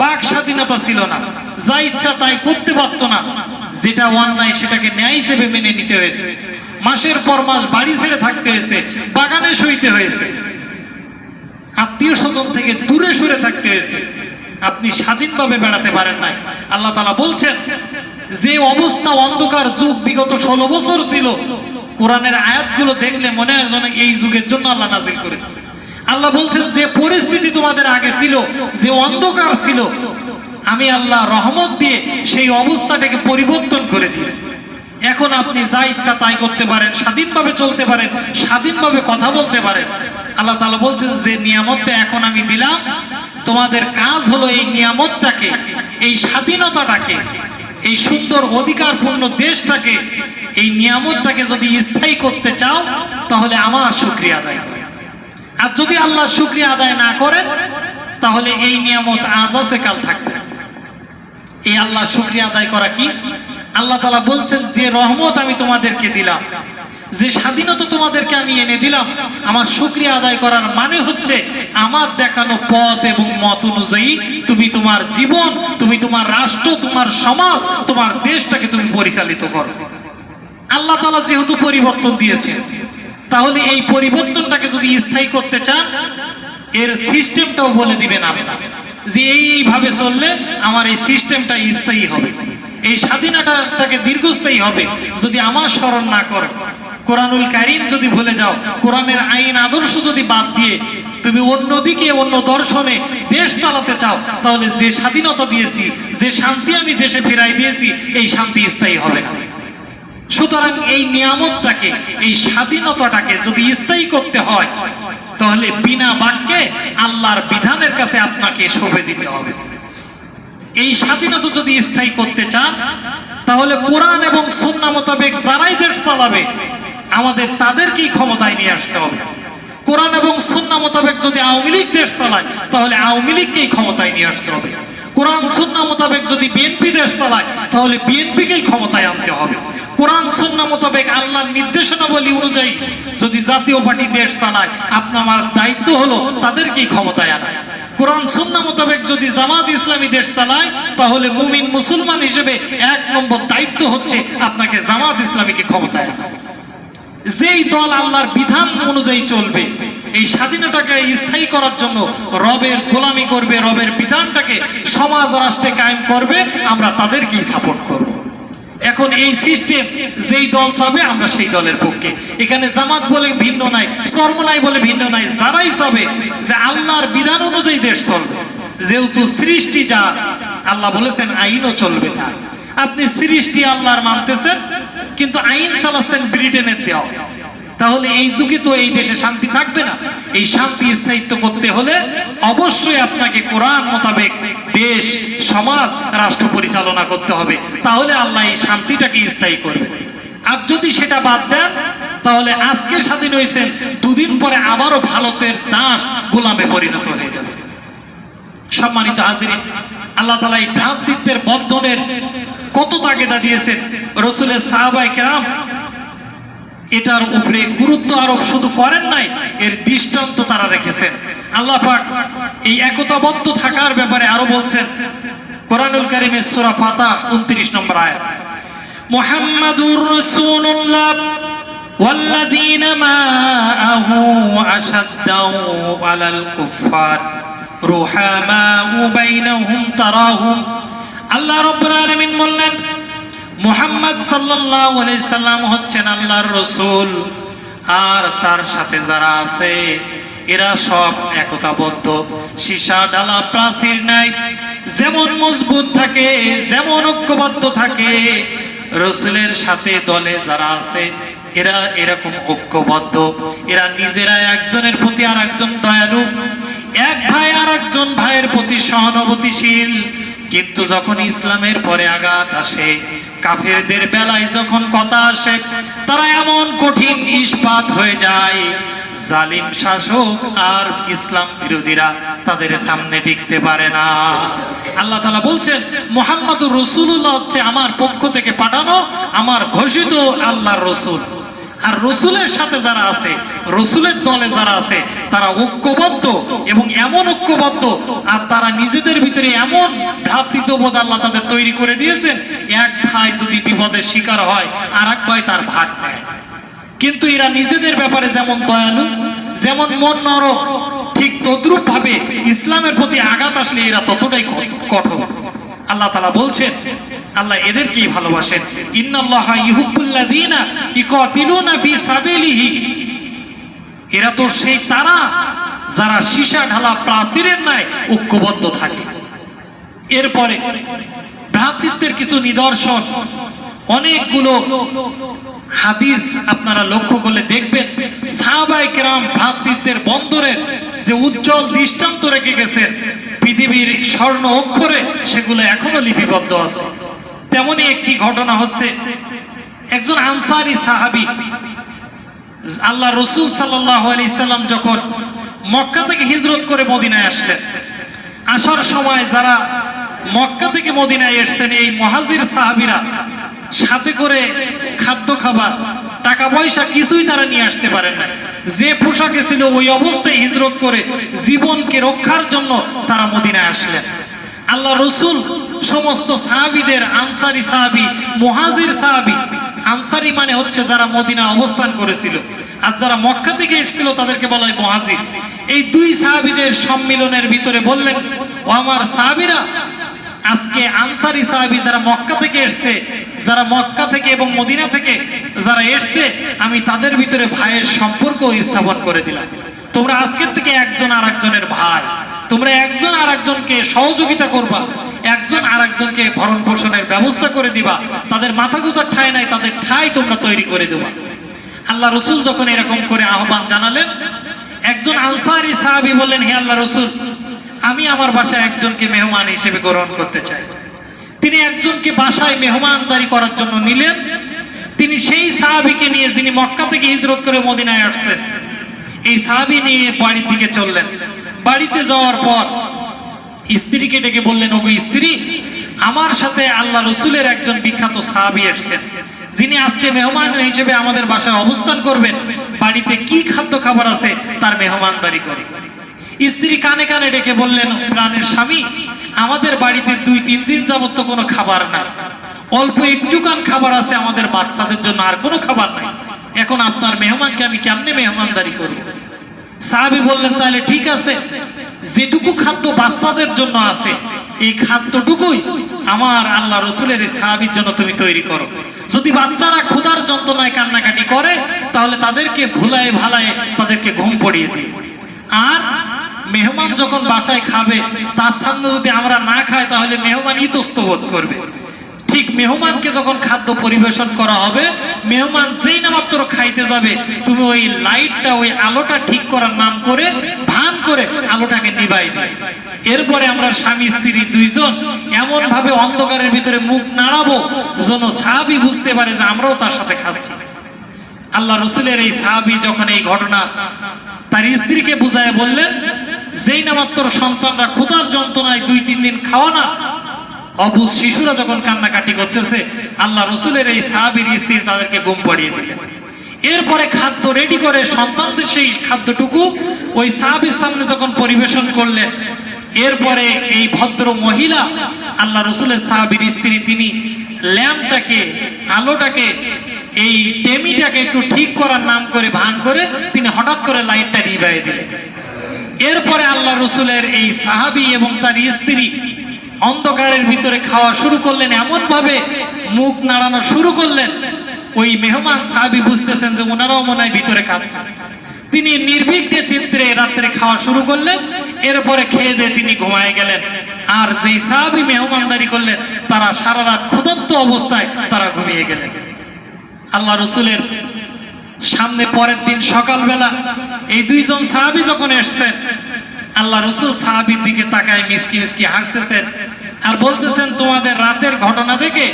বাক স্বাধীনতা ছিল না, যা ইচ্ছা তাই করতে পারতো না, যেটা অন্যায় সেটাকে ন্যায় হিসেবে মেনে নিতে হয়েছে, মাসের পর মাস বাড়ি ছেড়ে থাকতে হয়েছে, বাগানে শুইতে হয়েছে, আত্মীয় স্বজন থেকে দূরে সরে থাকতে হয়েছে, আপনি স্বাধীনভাবে বেড়াতে পারেন নাই। আল্লাহ তাআলা বলছেন যে অবস্থা অন্ধকার যুগ বিগত 16 বছর ছিল, কোরআনের আয়াতগুলো দেখলে মনে হয় যেন এই যুগের জন্য আল্লাহ নাজিল করেছে। আল্লাহ বলছেন যে পরিস্থিতি তোমাদের আগে ছিল, যে অন্ধকার ছিল, আমি আল্লাহ রহমত দিয়ে সেই অবস্থাটাকে পরিবর্তন করে দিয়েছি। এখন আপনি যা ইচ্ছা তাই করতে পারেন, স্বাধীনভাবে চলতে পারেন, স্বাধীনভাবে কথা বলতে পারেন। আল্লাহ তাআলা বলছেন যে নিয়ামতটা এখন আমি দিলাম, তোমাদের কাজ হলো এই নিয়ামতটাকে, এই স্বাধীনতাটাকে, এই সুন্দর অধিকারপূর্ণ দেশটাকে, এই নিয়ামতটাকে যদি স্থায়ী করতে চাও, তাহলে আমার শুকরিয়া আদায় করো। আর যদি আল্লাহ শুকরিয়া আদায় না করেন, তাহলে এই নিয়ামত আজ আছে কাল থাকবে না। এই আল্লাহ শুকরিয়া আদায় করা কি? আল্লাহ তাআলা বলছেন যে রহমত আমি তোমাদেরকে দিলাম, যে স্বাধীনতা তোমাদেরকে আমি এনে দিলাম, আমার শুকরিয়া আদায় করার মানে হচ্ছে আমার দেখানো পথ এবং মত অনুযায়ী তুমি তোমার জীবন, তুমি তোমার রাষ্ট্র, তোমার সমাজ, তোমার দেশটাকে তুমি পরিচালিত করো। আল্লাহ তাআলা যেহেতু পরিবর্তন দিয়েছেন, তাহলে এই পরিবর্তনটাকে যদি স্থায়ী করতে চান, এর সিস্টেমটাও বলে দিবেন আল্লাহ। যে এইভাবে চললে আমার এই সিস্টেমটা স্থায়ী হবে, এই স্বাধীনতাটাকে দীর্ঘস্থায়ী হবে যদি আমার স্মরণ না করে, কোরআনুল কারীম যদি ভুলে যাও, কোরআনের আইন আদর্শ যদি বাদ দিয়ে তুমি অন্যদিকে অন্য দর্শনে দেশ চালাতে চাও, তাহলে যে স্বাধীনতা দিয়েছি, যে শান্তি আমি দেশে ফিরাই দিয়েছি, এই শান্তি স্থায়ী হবে না। সুতরাং এই নিয়ামতটাকে, এই স্বাধীনতাটাকে যদি স্থায়ী করতে হয়, তাহলে বিনা বাক্যে আল্লাহর বিধানের কাছে আপনাকে সঁপে দিতে হবে। এই স্বাধীনতা যদি স্থায়ী করতে চান, তাহলে কোরআন এবং সুন্নাহ মোতাবেক যারাই দেশ চালাবে, আমাদের তাদেরকেই ক্ষমতায় নিয়ে আসতে হবে। কোরআন এবং সুন্নাহ মোতাবেক যদি আওয়ামী লীগ দেশ চালায়, তাহলে আওয়ামী লীগকেই ক্ষমতায় নিয়ে আসতে হবে। কোরআন সুন্নাহ মোতাবেক যদি বিএনপি দেশ চালায়, তাহলে বিএনপিকেই ক্ষমতায় আনতে হবে। কোরআন সুন্নাহ মোতাবেক আল্লাহর নির্দেশনাবলী অনুযায়ী যদি জাতীয় পার্টি দেশ চালায়, আপনার দায়িত্ব হলো তাদেরকেই ক্ষমতায় আনা। কোরআন সুন্নাহ মোতাবেক যদি জামাত ইসলামী দেশ চালায়, তাহলে মুমিন মুসলমান হিসেবে 1 নম্বর দায়িত্ব হচ্ছে আপনাকে জামাত ইসলামীকে ক্ষমতায় আনা। যেই দল আল্লাহর বিধান অনুযায়ী চলবে, এই স্বাধীনতাকে স্থায়ী করার জন্য রবের গোলামি করবে, রবের বিধানটাকে সমাজ রাষ্ট্রে কায়েম করবে, আমরা তাদেরকেই সাপোর্ট করব। এখন এই সিস্টেম যেই দল চাবে, আমরা সেই দলের পক্ষে। এখানে জামাত বলে ভিন্ন নাই, চরমনাই বলে ভিন্ন নাই, যারাই চাবে যে আল্লাহর বিধান অনুযায়ী দেশ চলবে, যেহেতু সৃষ্টি যা আল্লাহ বলেছেন আইনও চলবে তার। আপনি সৃষ্টি আল্লাহর মানতেছেন, কিন্তু আইন চালাচ্ছেন ব্রিটেনের দেওয়া, তাহলে এই যুগে তো এই দেশে শান্তি থাকবে না। এই শান্তি স্থায়িত্ব করতে হলে অবশ্যই আপনাকে কোরআন মোতাবেক দেশ, সমাজ, রাষ্ট্র পরিচালনা করতে হবে, তাহলে আল্লাহ এই শান্তিটাকে স্থায়ী করবে। আর যদি সেটা বাদ দেন, তাহলে আজকে স্বাধীন হয়েছেন, দুদিন পরে আবারও ভারতের দাস, গোলামে পরিণত হয়ে যাবে। সম্মানিত হাজিরিন, আল্লাহ তাআলা এই ভ্রাতৃত্বের বন্ধনের কত তাগিদা দিয়েছেন। রাসূলের সাহাবায়ে কেরাম এটার উপরে গুরুত্ব আরোপ শুধু করেন নাই, এর দৃষ্টান্ত তারা রেখেছেন। আল্লাহ পাক এই একতাবদ্ধ থাকার ব্যাপারে আরো বলছেন কোরআনুল কারীমের সূরা ফাতিহা 29 নম্বর আয়াত, মুহাম্মাদুর রাসূলুল্লাহ ওয়াল্লাযীনা মাআহু আশাদ্দাউ আলাল কুফফার রুহামাউ বাইনাহুম তারাহুম। আল্লাহ রাব্বুল আলামিন বললেন, মুহাম্মদ সাল্লাল্লাহু আলাইহি সাল্লাম হচ্ছেন আল্লাহর রাসূল, আর তার সাথে যারা আছে এরা সব একতাবদ্ধ, সীসা ঢালা প্রাচীর নাই, যেমন মজবুত থাকে, যেমন ঐক্যবদ্ধ থাকে, রাসূলের সাথে দলে যারা আছে এরা এরকম ঐক্যবদ্ধ। এরা নিজেরা একজনের প্রতি আর একজন দয়ালু, এক ভাই আর একজন ভাইয়ের প্রতি সহানুভূতিশীল। কিন্তু যখন ইসলামের পরে আঘাত আসে, কাফেরদের বেলায় যখন কথা আসে, তারা এমন কঠিন ইস্পাত হয়ে যায়, জালিম শাসক আর ইসলাম বিরোধীরা তাদের সামনে টিকতে পারে না। আল্লাহ তাআলা বলছেন, মুহাম্মাদুর রাসূলুল্লাহ হচ্ছে আমার পক্ষ থেকে পাঠানো, আমার ঘোষিত আল্লাহর রাসূল। আর রসুলের সাথে যারা আছে, রসুলের দলে যারা আছে, তারা ঐক্যবদ্ধ, এবং এমন ঐক্যবদ্ধ, আর তারা নিজেদের ভিতরে এমন ভ্রাতৃত্ববোধ আল্লাহ তাদের তৈরি করে দিয়েছেন, এক ভাই যদি বিপদের শিকার হয়, আর এক ভাই তার ভাগ নেয়। কিন্তু এরা নিজেদের ব্যাপারে যেমন দয়ালু, যেমন মন নরম, ঠিক তদ্রূপ ভাবে ইসলামের প্রতি আঘাত আসলে এরা ততটাই কঠোর। আল্লাহ তাআলা বলছেন, আল্লাহ এদেরকেই ভালোবাসেন, ইন্নাল্লাহা ইউহিব্বুল্লাযীনা ইকাতিলুনা ফি সাবিলিহি। এরা তো সেই তারা যারা সীসা ঢালা প্রাচীরের ন্যায় ঐক্যবদ্ধ থাকে। এরপরে ভ্রাতৃত্বের কিছু নিদর্শন, অনেকগুলো হাদিস আপনারা লক্ষ্য করলে দেখবেন, সাহাবায়ে কেরাম ভ্রাতৃত্বের বন্ধনের যে উজ্জ্বল দৃষ্টান্ত রেখে গেছেন, পৃথিবীর স্বর্ণ অক্ষরে সেগুলো এখনো লিপিবদ্ধ আছে। তেমনি একটি ঘটনা হচ্ছে, একজন আনসারী সাহাবী, আল্লাহ রাসূল সাল্লাল্লাহু আলাইহি সাল্লাম যখন মক্কা থেকে হিজরত করে মদিনায় আসলেন, আসার সময় যারা মক্কা থেকে মদিনায় এসেছেন, এই মুহাজির সাহাবীরা সাথে করে খাদ্য খাবার, টাকা পয়সা কিছুই তারা নিয়ে আসতে পারেন না। যে পোশাকে ছিল ওই অবস্থায় হিজরত করে জীবনকে রক্ষার জন্য তারা মদিনায় আসলেন। আল্লাহ রসুল সমস্ত সাহাবীদের, আনসারি সাহাবী, মুহাজির সাহাবী, আনসারি মানে হচ্ছে যারা মদিনা অবস্থান করেছিল, আর যারা মক্কা থেকে এসেছিল তাদেরকে বলা হয় মুহাজির। এই দুই সাহাবীদের সম্মিলনের ভিতরে বললেন, ও আমার সাহাবীরা, আজকে আনসারি সাহাবী যারা মক্কা থেকে এসছে, যারা মক্কা থেকে এবং মদিনা থেকে যারা এসছে, আমি তাদের ভিতরে ভাইয়ের সম্পর্ক স্থাপন করে দিলাম। তোমরা আজকের থেকে একজন আর একজনের ভাই, তোমরা একজন আর একজনকে সহযোগিতা করবা, একজন আর একজনকে ভরণ পোষণের ব্যবস্থা করে দিবা, তাদের মাথা গোজার ঠাঁই নাই, তাদের ঠাঁই তোমরা তৈরি করে দেবা। আল্লাহ রসুল যখন এরকম করে আহ্বান জানালেন, একজন আনসারি সাহাবী বললেন, হে আল্লাহ রসুল, আমি আমার বাসায় একজনকে মেহমান হিসেবে গ্রহণ করতে চাই। তিনি একজনকে বাসায় মেহমানদারি করার জন্য নিলেন। তিনি সেই সাহাবীকে নিয়ে, যিনি মক্কা থেকে হিজরত করে মদিনায় আসছেন, এই সাহাবী নিয়ে বাড়ির দিকে চললেন। বাড়িতে যাওয়ার পর স্ত্রীকে ডেকে বললেন, ওগো স্ত্রী, আমার সাথে আল্লাহ রসুলের একজন বিখ্যাত সাহাবী এসেছেন, যিনি আজকে মেহমান হিসেবে আমাদের বাসায় অবস্থান করবেন। বাড়িতে কি খাদ্য খাবার আছে তার মেহমানদারি করে। স্ত্রী কানে কানে ডেকে বললেন, প্রাণের স্বামী, আমাদের বাড়িতে 2-3 দিন যাবত তো কোনো খাবার নাই, অল্প একটুখান খাবার আছে আমাদের বাচ্চাদের জন্য, আর কোনো খাবার নাই। এখন আপনার মেহমানকে আমি কেমনে মেহমানদারি করব? সাহাবী বললেন, তাহলে ঠিক আছে, যেটুকু খাদ্য বাচ্চাদের জন্য আছে এই খাদ্যটুকুই আমার আল্লাহ রসুলের এই সাহাবীর জন্য তুমি তৈরি করো। যদি বাচ্চারা ক্ষুধার যন্ত্রণায় কান্নাকাটি করে, তাহলে তাদেরকে ভুলায় ভালায় তাদেরকে ঘুম পড়িয়ে দিই। আর মেহমান যখন বাসায় খাবে, তার সামনে যদি আমরা না খাই, তাহলে মেহমান ইতস্ত বোধ করবে। ঠিক মেহমানকে যখন খাদ্য পরিবেশন করা হবে, মেহমান যেই না মাত্র খাইতে যাবে, তুমি ওই লাইটটা, ওই আলোটা ঠিক করার নাম করে ভান করে আলোটাকে নিভাই দিই। এরপরে আমরা স্বামী স্ত্রী দুইজন এমন ভাবে অন্ধকারের ভিতরে মুখ নাড়াবো যেন সাহাবী বুঝতে পারে যে আমরাও তার সাথে খাচ্ছি। আল্লাহ রসুলের এই সাহাবী যখন এই ঘটনা তার স্ত্রীকে বুঝায় বললেন, যেই না মাত্র সন্তানরা ক্ষুধার যন্ত্রণায় 2-3 দিন খাওয়া না, অবুঝ শিশুরা যখন কান্নাকাটি করতেছে, আল্লাহ রসুলের এই সাহাবীর স্ত্রী তাদেরকে ঘুম পাড়িয়ে দিলেন। এরপরে খাদ্য রেডি করে সন্তানদের সেই খাদ্যটুকু ওই সাহাবীর সামনে যখন পরিবেশন করলেন, এরপরে এই ভদ্র মহিলা আল্লাহ রসুলের সাহাবীর স্ত্রী, তিনি ল্যাম্পটাকে, আলোটাকে, এই টেমিটাকে একটু ঠিক করার নাম করে ভান করে তিনি হঠাৎ করে লাইটটা নিভাইয়ে দিলেন। এরপরে আল্লাহ রসুলের এই সাহাবী এবং তার স্ত্রী অন্ধকারের ভিতরে খাওয়া শুরু করলেন, এমন ভাবে মুখ নাড়ানো শুরু করলেন, ওই মেহমান সাহাবী বুঝতেছেন যে ওনারাও মনে হয় ভিতরে খাচ্ছেন। তিনি নির্বিঘ্নে চিত্রে রাত্রে খাওয়া শুরু করলেন। এরপরে খেয়ে দিয়ে তিনি ঘুমায় গেলেন। আর যেই সাহাবী মেহমানদারি করলেন, তারা সারা রাত ক্ষুধার্ত অবস্থায় তারা ঘুমিয়ে গেলেন। আল্লাহ রসুলের সামনে পরের দিন সকালবেলা এই দুইজন সাহাবী যখন এসছেন, আল্লাহ রসুল সাহাবীর দিকে তাকায় মিসকি মিসকি হাসতেছেন আর বলতেছেন, তোমাদের রাতের ঘটনা দেখে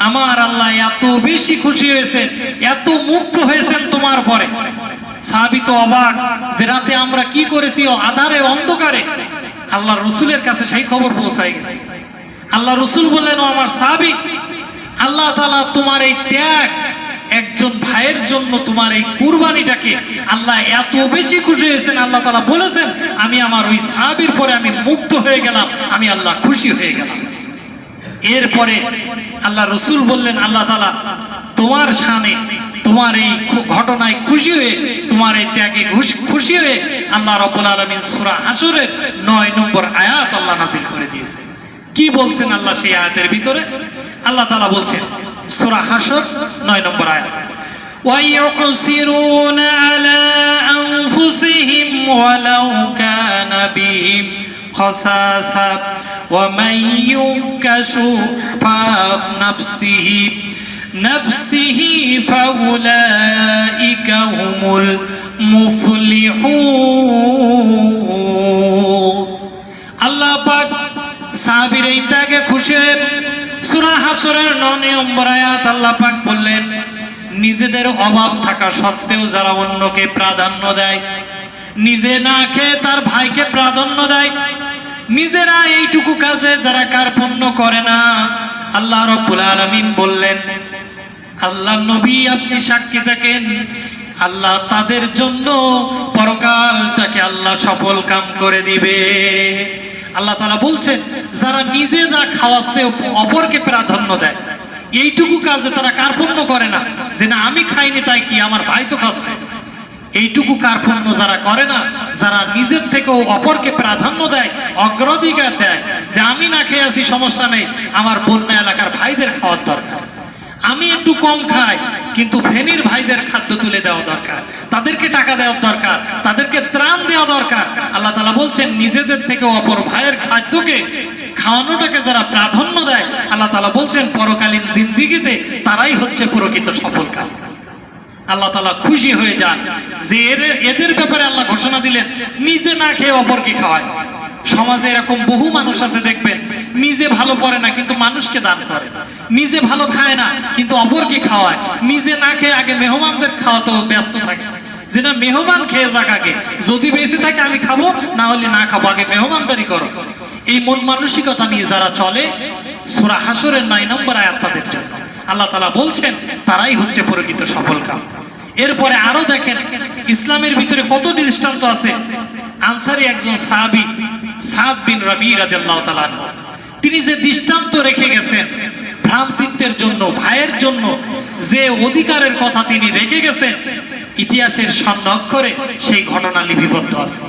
আমার আল্লাহ এত বেশি খুশি হয়েছেন, এত মুগ্ধ হয়েছেন তোমার পরে। সাহাবী তো অবাক যে রাতে আমরা কি করেছি, আধারের অন্ধকারে। আল্লাহ রসুলের কাছে সেই খবর পৌঁছায় গেছে। আল্লাহ রসুল বললেন, ও আমার সাহাবী, আল্লাহ তাআলা তোমার এই ত্যাগ, একজন ভাইয়ের জন্য তোমার এই কুরবানিটাকে আল্লাহ এত বেশি খুশি হয়েছেন, আল্লাহ তাআলা বলেছেন, আমি আমার ওই সাহাবীর পরে আমি মুগ্ধ হয়ে গেলাম, আমি আল্লাহ খুশি হয়ে গেলাম। এরপরে আল্লাহ রসুল বললেন, আল্লাহ তাআলা তোমার শানে, তোমার এই ঘটনায় খুশি হয়ে, তোমার এই ত্যাগে খুশি হয়ে আল্লাহ রাব্বুল আলামিন সূরা হাশরের 9 নম্বর আয়াত আল্লাহ নাযিল করে দিয়েছে। কি বলছেন আল্লাহ সেই আয়াতের ভিতরে? আল্লাহ তাআলা বলছেন, সূরা হাশর 9 নম্বর আয়াত, وَيُؤْثِرُونَ عَلَى أَنفُسِهِمْ وَلَوْ كَانَ بِهِمْ خَصَاصَةٌ وَمَن يُوقَ شُحَّ نَفْسِهِ فَأُولَئِكَ هُمُ الْمُفْلِحُونَ। আল্লাহ পাক সাহাবীর এই ত্যাগে খুশি হয়ে সূরা হাশরের 9 নম্বর আয়াত আল্লাহ পাক বললেন, নিজেদের অভাব থাকা সত্ত্বেও যারা অন্যকে প্রাধান্য দেয়, নিজে না খেয়ে তার ভাইকে প্রাধান্য দেয়, নিজেরা এইটুকু কাজে যারা কার্পণ্য করে না, আল্লাহ রাব্বুল আলামিন বললেন, আল্লাহ নবী আপনি সাক্ষী থাকেন, আল্লাহ তাদের জন্য পরকালটাকে আল্লাহ সফল কাম করে দিবে। আল্লাহ তাআলা বলছেন যারা নিজে যা খাওয়াচ্ছে অপরকে প্রাধান্য দেয়, এইটুকু কাজে তারা কার্পণ্য করে না যে না আমি খাইনি তাই কি, আমার ভাই তো খাচ্ছে। এইটুকু কার্পণ্য যারা করে না, যারা নিজের থেকেও অপরকে প্রাধান্য দেয়, অগ্রাধিকার দেয়, যে আমি না খেয়ে আছি সমস্যা নেই, আমার বন্যা এলাকার ভাইদের খাওয়ার দরকার, আমি একটু কম খাই কিন্তু ফেনীর ভাইদের খাদ্য তুলে দেওয়া দরকার, তাদেরকে টাকা দেওয়ার দরকার, তাদেরকে ত্রাণ দেওয়া দরকার। আল্লাহ তাআলা বলছেন নিজেদের থেকে অপর ভাইয়ের খাদ্যকে খাওয়ানোটাকে যারা প্রাধান্য দেয়, আল্লাহ তাআলা বলছেন পরকালীন জিন্দিগিতে তারাই হচ্ছে প্রকৃত সফলকাম। আল্লাহ তাআলা খুশি হয়ে যান যে এদের ব্যাপারে আল্লাহ ঘোষণা দিলেন নিজে না খেয়ে অপরকে খাওয়ায়। সমাজে এরকম বহু মানুষ আছে দেখবেন, নিজে ভালো পড়ে না কিন্তু মানুষকে দান করে, নিজে ভালো খায় না কিন্তু অপরকে খাওয়ায়, নিজে না খেয়ে আগে মেহমানদের খাওয়াতেও ব্যস্ত থাকে, যে না মেহমান খেয়ে যাক, আগে যদি বেঁচে থাকে আমি খাবো, না হলে না খাবো, আগে মেহমানদারি করো। এই মন মানসিকতা নিয়ে যারা চলে, সূরা হাশরের 9 নম্বর আয়াত তাদের জন্য। আল্লাহ তাআলা বলছেন তারাই হচ্ছে প্রকৃত সফলকাম। এরপরে আরো দেখেন ইসলামের ভিতরে কত দৃষ্টান্ত আছে। আনসারী একজন সাহাবী সাদ বিন রাবি রাদিয়াল্লাহু তাআলা আনহু, তিনি যে দৃষ্টান্ত রেখে গেছেন ভ্রাতৃত্বের জন্য, ভাইয়ের জন্য যে অধিকারের কথা তিনি রেখে গেছেন, ইতিহাসের স্বর্ণাক্ষরে সেই ঘটনা লিপিবদ্ধ আছে।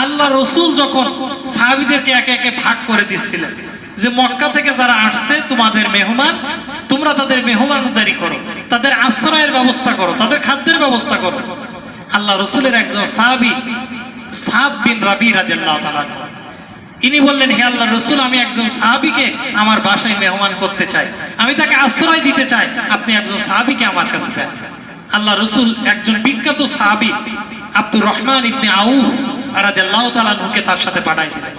আল্লাহ রসুল যখন সাহাবীদেরকে একে একে ভাগ করে দিচ্ছিলেন যে মক্কা থেকে যারা আসছে তোমাদের মেহমান, তোমরা তাদের মেহমানদারি করো, তাদের আশ্রয়ের ব্যবস্থা করো, তাদের খাদ্যের ব্যবস্থা করো। আল্লাহ রসুলের একজন সাহাবী সাদ বিন রাবি রাদিয়াল্লাহু তাআলা, ইনি বললেন হে আল্লাহ রসুল, আমি একজন সাহাবীকে আমার বাসায় মেহমান করতে চাই, আমি তাকে আশ্রয় দিতে চাই, আপনি একজন সাহাবীকে আমার কাছে দেন। আল্লাহ রসুল একজন বিখ্যাত সাহাবী আব্দুর রহমান ইবনে আউফ রাদিয়াল্লাহু তাআলা আনহুকে তার সাথে পাঠাই দিলেন।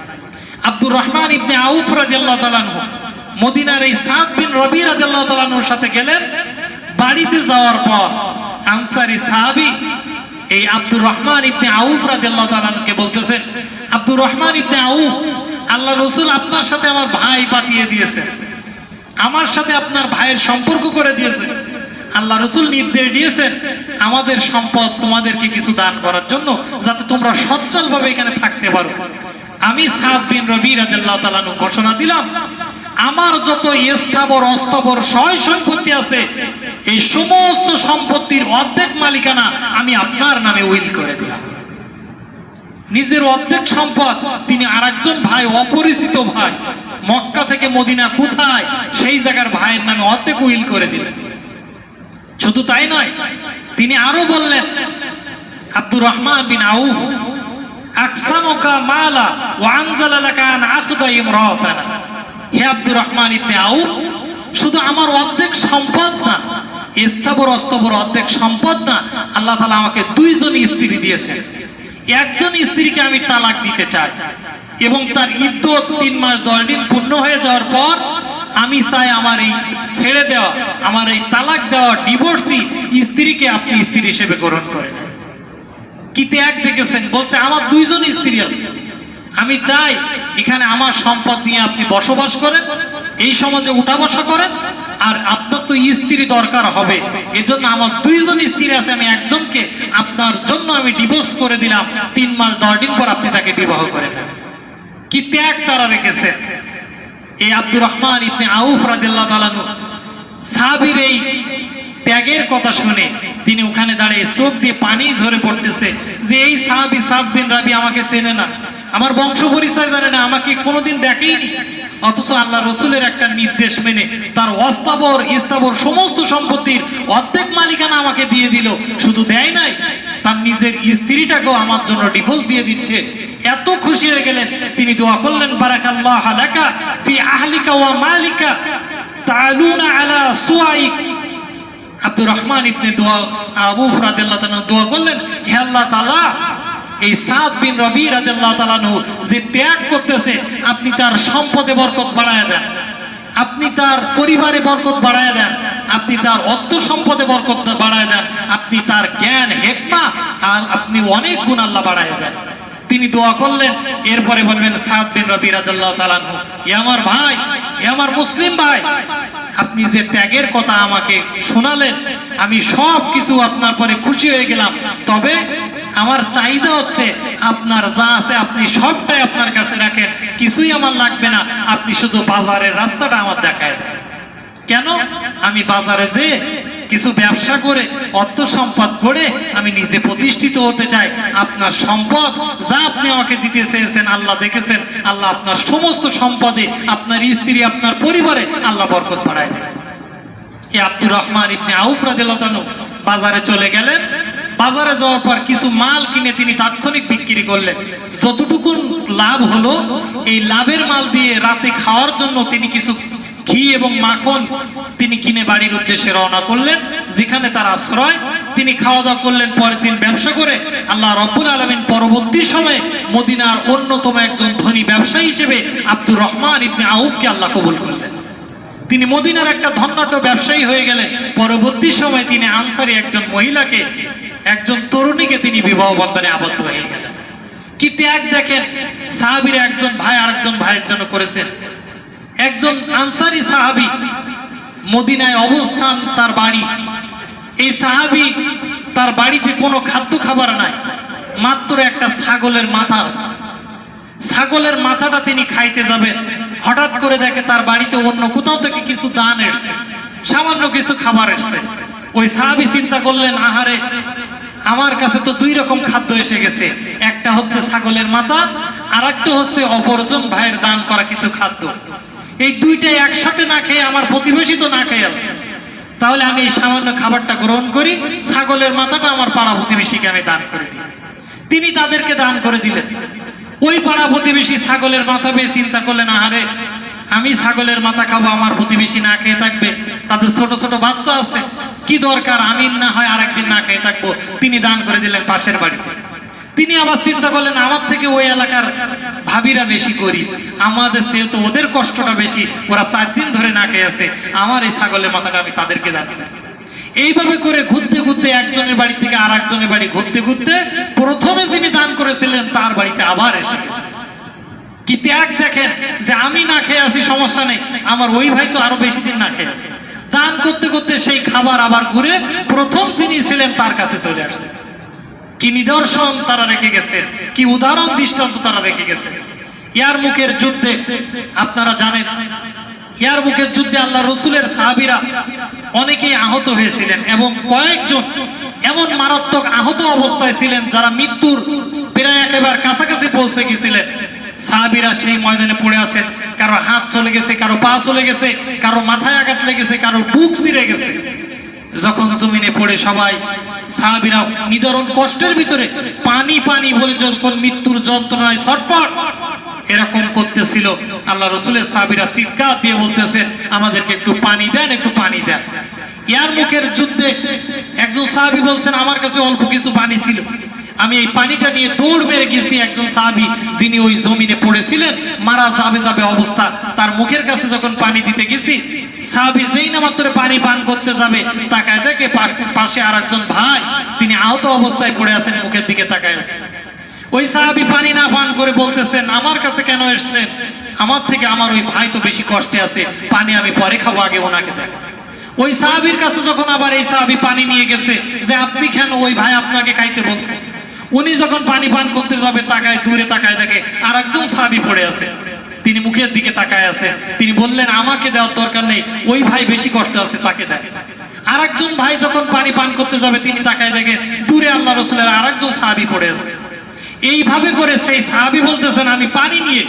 আব্দুর রহমান ইবনে আউফ রাদিয়াল্লাহু তাআলা আনহু মদিনার এই সাদ বিন রাবি রাদিয়াল্লাহু তাআলা আনহুর সাথে গেলেন। বাড়িতে যাওয়ার পর আনসারী সাহাবী এই আব্দুর রহমান ইবনে আউফ রাদিয়াল্লাহু তাআলা আনহুকে বলতেছেন, আব্দুর রহমান ইবনে আউফ, আল্লাহ রসুল আপনার সাথে আমার ভাই পাঠিয়ে দিয়েছেন, আমার সাথে আপনার ভাইয়ের সম্পর্ক করে দিয়েছেন। আল্লাহ রসুল নির্দেশ দিয়েছেন আমাদের সম্পদ তোমাদেরকে কিছু দান করার জন্য, যাতে তোমরা সচ্ছলভাবে এখানে থাকতে পারো। আমি সাদ বিন রাবি রাদিয়াল্লাহু তাআলা আনহু ঘোষণা দিলাম আমার যত স্থাবর অস্থাবর সয় সম্পত্তি আছে, এই সমস্ত সম্পত্তির অর্ধেক মালিকানা আমি আপনার নামে উইল করে দিলাম। নিজের অর্ধেক সম্পদ তিনি আরেকজন ভাই, অপরিচিত ভাই, মক্কা থেকে মদিনা কোথায় সেই জায়গার ভাইয়ের নামে অর্ধেক উইল করে দিলেন। শুধু তাই নয়, তিনি আরো বললেন আব্দুর রহমান বিন আউফ, আকসামুকা মালা ওয়া আনজালা লাকা আন আখদা ইমরাতানা, হে আব্দুর রহমান ইবনে আউফ, শুধু আমার অর্ধেক সম্পদ না, স্থাবর অস্থাবর অর্ধেক সম্পদ না, আল্লাহ তাআলা আমাকে দুইজন স্ত্রী দিয়েছেন। একজন স্ত্রীকে আমি তালাক দিতে চাই এবং তার ইদ্যত 3 মাস 10 দিন পূর্ণ হয়ে যাওয়ার পর আমি চাই আমার এই ছেড়ে দেওয়া, আমার এই তালাক দেওয়া ডিভোর্সি স্ত্রীকে আপনি স্ত্রী হিসেবে গ্রহণ করেন। কি ত্যাগ দেখেছেন! বলছে আমার দুইজন স্ত্রী আছে, আমি চাই এখানে আমার সম্পদ নিয়ে আপনি বসবাস করেন, এই সমাজে উঠা বসা করেন, আর আপনার তো স্ত্রী দরকার হবে, এজন্য আমার দুইজন স্ত্রী আছে, আমি একজনকে আপনার জন্য আমি ডিভোর্স করে দিলাম, 3 মাস 10 দিন পর আপনি তাকে বিবাহ করে নেন। কি ত্যাগ তারা রেখেছেন! এই আব্দুর রহমান ইবনে আউফ রাদিয়াল্লাহু তাআলা আনহু সাহাবীর এই ত্যাগের কথা শুনে তিনি ওখানে দাঁড়িয়ে চোখ দিয়ে পানি ঝরে পড়তেছে যে এই সাহাবী সাদ বিন রাবি আমাকে চেনে না, আমার বংশ পরিচয় জানে না, আমাকে কোনোদিন দেখেইনি, অথচ আল্লাহ রসুলের একটা নির্দেশ মেনে তার অস্থাবর স্থাবর সমস্ত সম্পত্তির অর্ধেক মালিকানা আমাকে দিয়ে দিল। শুধু দেয় নাই, তার নিজের স্ত্রীটাকেও আমার জন্য ডিভোর্স দিয়ে দিচ্ছে। এত খুশি হয়ে গেলেন, তিনি দোয়া করলেন বারাকাল্লাহু লাকা ফি আহলিকা ওয়া মালিকা তাআলুনা আলা সুয়াইক। আব্দুর রহমান ইবনে আউফ রাদিয়াল্লাহু তাআলা দোয়া করলেন, হে আল্লাহ তাআলা, এই সাদ বিন রাবি রাদিয়াল্লাহু তাআলা আনহু যে ত্যাগ করতেছে, আপনি তার সম্পদে বরকত বাড়ায় দেন, আপনি তার পরিবারে বরকত বাড়ায় দেন, আপনি তার অর্থ সম্পদে বরকত বাড়ায় দেন, আপনি তার জ্ঞান হেকমা আর আপনি অনেক গুণ আল্লাহ বাড়ায় দেন। তিনি দোয়া করলেন। এরপরে বলবেন সাদ বিন রবি রাদিয়াল্লাহু তাআলা আনহু, এ আমার ভাই, এ আমার মুসলিম ভাই, আপনি যে ত্যাগের কথা আমাকে শোনালেন, আমি সব কিছু আপনার পরে খুশি হয়ে গেলাম। তবে আমার চাহিদা হচ্ছে আপনার যা আছে আপনি সবটাই আপনার কাছে রাখেন, কিছুই আমার লাগবে না, আপনি শুধু বাজারের রাস্তাটা আমার দেখায় দেন। কেন? আমি বাজারে যে কিছু ব্যবসা করে অর্থ সম্পদ করে আমি নিজে প্রতিষ্ঠিত হতে চাই। আপনার সম্পদ যা আপনি আমাকে দিতে চেয়েছেন, আল্লাহ দেখেছেন, আল্লাহ আপনার সমস্ত সম্পদে, আপনার স্ত্রী, আপনার পরিবারে আল্লাহ বরকত বাড়ায় দেন। এই আব্দুর রহমান ইবনে আউফ রাদিয়াল্লাহু তাআলা বাজারে চলে গেলেন। বাজারে যাওয়ার পর কিছু মাল কিনে তিনি তাৎক্ষণিক বিক্রি করলেন। যতটুকু লাভ হলো, এই লাভের মাল দিয়ে রাতে খাওয়ার জন্য তিনি কিছু ঘি এবং মাখন তিনি কিনে বাড়ির উদ্দেশ্যে রওনা করলেন, যেখানে তার আশ্রয়। তিনি খাওয়া দাওয়া করলেন। পরের দিন ব্যবসা করে আল্লাহ রাব্বুল আলামিন পরবর্তী সময়ে মদিনার অন্যতম একজন ধনী ব্যবসায়ী হিসেবে আব্দুর রহমান ইবনে আউফকে আল্লাহ কবুল করলেন। তিনি মদিনার একটা ধনাঢ্য ব্যবসায়ী হয়ে গেলেন। পরবর্তী সময়ে তিনি আনসারী একজন মহিলাকে, একজন তরুণীকে তিনি বিবাহ বন্ধনে আবদ্ধ হয়ে গেলেন। কি ত্যাগ দেখেন! সাহাবীর একজন ভাই আরেকজন ভাইয়ের জন্য করেছেন। একজন আনসারী সাহাবী, মদিনায় অবস্থান তার বাড়ি। এই সাহাবী, তার বাড়িতে কোনো খাদ্য খাবার নাই, মাত্র একটা ছাগলের মাথা আছে। ছাগলের মাথাটা তিনি খাইতে যাবেন, হঠাৎ করে দেখে তার বাড়িতে অন্য কোথাও থেকে কিছু দান এসছে, সামান্য কিছু খাবার এসছে। ওই সাহাবী চিন্তা করলেন, আহারে, আমার কাছে তো দুই রকম খাদ্য এসে গেছে, একটা হচ্ছে ছাগলের মাথা, আর একটা হচ্ছে অপরজন ভাইয়ের দান করা কিছু খাদ্য। এই দুইটাই একসাথে না খেয়ে আমার প্রতিবেশী তো না খেয়ে আছে, তাহলে আমি এই সামান্য খাবারটা গ্রহণ করি, ছাগলের মাথাটা আমার পাড়া প্রতিবেশীকে আমি দান করে দিই। তিনি তাদেরকে দান করে দিলেন। ওই পাড়া প্রতিবেশী ছাগলের মাথা পেয়ে চিন্তা করলেন, আহারে, আমি ছাগলের মাথা খাবো, আমার প্রতিবেশী না খেয়ে থাকবে, তাদের ছোট ছোট বাচ্চা আছে, কি দরকার, আমি না হয় আরেকদিন না খেয়ে থাকবো। তিনি দান করে দিলেন পাশের বাড়িতে। তিনি আবার চিন্তা করলেন, আমার থেকে ওই এলাকার ভাবিরা বেশি গরিব, আমাদের চেয়ে তো ওদের কষ্টটা বেশি, ওরা 4 দিন ধরে না খেয়ে আছে, আমার এই ছাগলের মাথাটা আমি তাদেরকে দান করি। এইভাবে করে ঘুরতে ঘুরতে একজনের বাড়ি থেকে আর একজনের বাড়ি ঘুরতে ঘুরতে প্রথমে যিনি দান করেছিলেন তার বাড়িতে আবার এসে গেছে। কি ত্যাগ দেখেন, যে আমি না খেয়ে আছি সমস্যা নেই, আমার ওই ভাই তো আরো বেশি দিন না খেয়ে আছে। দান করতে করতে সেই খাবার আবার ঘুরে প্রথম যিনি ছিলেন তার কাছে চলে আসছে। কি নিদর্শন তারা রেখে গেছেন, কি উদাহরণ দৃষ্টান্ত তারা রেখে গেছেন। ইয়ারমুকের যুদ্ধে আপনারা জানেন, ইয়ারমুকের যুদ্ধে আল্লাহ রসুলের সাহাবীরা অনেকেই আহত হয়েছিলেন এবং কয়েকজন এমন মারাত্মক আহত অবস্থায় ছিলেন যারা মৃত্যুর প্রায় একেবারে কাছাকাছি পৌঁছে গেছিলেন। সাহাবীরা সেই ময়দানে পড়ে আছেন, কারো হাত চলে গেছে, কারো পা চলে গেছে, কারো মাথায় আঘাত লেগেছে, কারো বুক চিরে গেছে। যখন জমিনে পড়ে সবাই সাহাবীরা নিদারুণ কষ্টের ভিতরে পানি পানি বলে যখন মৃত্যুর যন্ত্রণায় ছটফট এরকম করতেছিল, আল্লাহ রসুলের সাহাবীরা চিৎকার দিয়ে বলতেছেন, আমাদেরকে একটু পানি দেন, একটু পানি দেন। ইয়ারমুকের যুদ্ধে একজন সাহাবী বলছেন, আমার কাছে অল্প কিছু পানি ছিল, আমি এই পানিটা নিয়ে দৌড় মেরে গেছি। একজন সাহাবী যিনি ওই জমিনে পড়েছিলেন, মারা যাবে যাবে অবস্থা, তার মুখের কাছে যখন পানি দিতে গেছি, সাহাবী যেই না মাত্র পানি পান করতে যাবে, তাকায় দেখে পাশে আর একজন ভাই তিনি আহত অবস্থায় পড়ে আছেন, মুখের দিকে তাকায় আছে। ওই সাহাবী পানি না পান করে বলতেছেন, আমার কাছে কেন এসেছেন? আমার থেকে আমার ওই ভাই তো বেশি কষ্টে আছে, পানি আমি পরে খাবো, আগে ওনাকে দেন। ওই সাহাবীর কাছে যখন আবার এই সাহাবী পানি নিয়ে গেছে, যে আপনি কেন, ওই ভাই আপনাকে খাইতে বলছে। উনি যখন পানি পান করতে যাবে, তাকায় দূরে তাকায় দেখে আর একজন সাহাবী পড়ে আছে, তিনি মুখের দিকে তাকায় আছে। তিনি বললেন, আমাকে দেওয়ার দরকার নেই, ওই ভাই বেশি কষ্ট আছে, তাকে দেন। আর একজন ভাই যখন পানি পান করতে যাবে, তিনি তাকায় দেখে দূরে আল্লাহ রসুলের আর একজন সাহাবী পড়ে আছে। এইভাবে করে সেই সাহাবী বলতেছেন, আমি পানি নিয়ে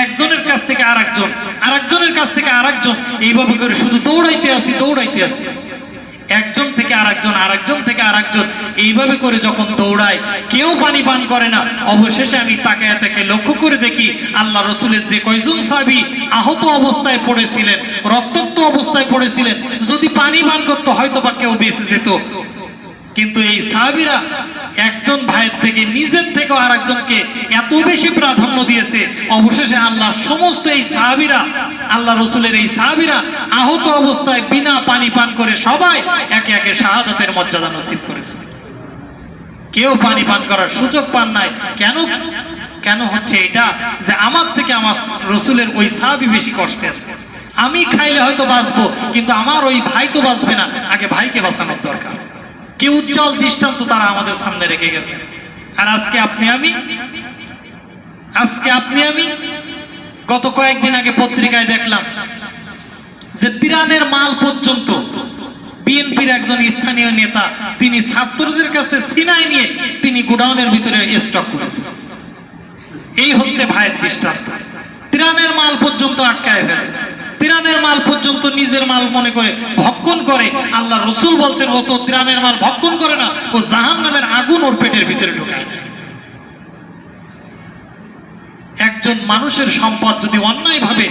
একজনের কাছ থেকে আরেকজন, আরেকজনের কাছ থেকে আরেকজন, এইভাবে করে শুধু দৌড়াইতে আসি, দৌড়াইতে আসি। একজন থেকে আরেকজন, আরেকজন থেকে আরেকজন, এইভাবে করে যখন দৌড়ায় কেউ পানি পান করে না। অবশেষে আমি তাকায় থেকে লক্ষ্য করে দেখি, আল্লাহ রসুলের যে কয়জন সাহাবী আহত অবস্থায় পড়েছিলেন, রক্তাক্ত অবস্থায় পড়েছিলেন, যদি পানি পান করতো হয়তো বা কেউ বেঁচে যেত। কিন্তু এই সাহাবীরা একজন ভাইয়ের থেকে নিজের থেকে আরেকজনকে এত বেশি প্রাধান্য দিয়েছে, অবশেষে আল্লাহ সমস্ত এই সাহাবীরা, আল্লাহ রসুলের এই সাহাবীরা আহত অবস্থায় বিনা পানি পান করে সবাই একে একে শাহাদাতের মর্যাদা নসিব করেছে। কেউ পানি পান করার সুযোগ পান নাই। কেন? কেন হচ্ছে এটা, যে আমার থেকে আমার রসুলের ওই সাহাবী বেশি কষ্টে আছে। আমি খাইলে হয়তো বাঁচবো, কিন্তু আমার ওই ভাই তো বাঁচবে না, আগে ভাইকে বাঁচানোর দরকার। কি উজ্জ্বল দৃষ্টান্ত তারা আমাদের সামনে রেখে গেছে। আর আজকে আপনি আমি গত কয়েকদিন আগে পত্রিকায় দেখলাম যে তিরানের মাল পর্যন্ত বিএনপির একজন স্থানীয় নেতা তিনি ছাত্রদের কাছে ছিনাই নিয়ে তিনি গোডাউনের ভিতরে স্টক করেছেন। এই হচ্ছে ভাইয়ের দৃষ্টান্ত। তিরানের মাল পর্যন্ত আটকায় ফেলে, তিরানের মাল পর্যন্ত নিজের মাল মনে করে ভক্ষণ করে। আল্লাহ রসুল বলছেন ও তো তিরানের মাল ভক্ষণ করে না, ও জাহান্নামের আগুন ওর পেটের ভিতরে ঢোকায় না। একজন মানুষের সম্পদ যদি অন্যায়ভাবে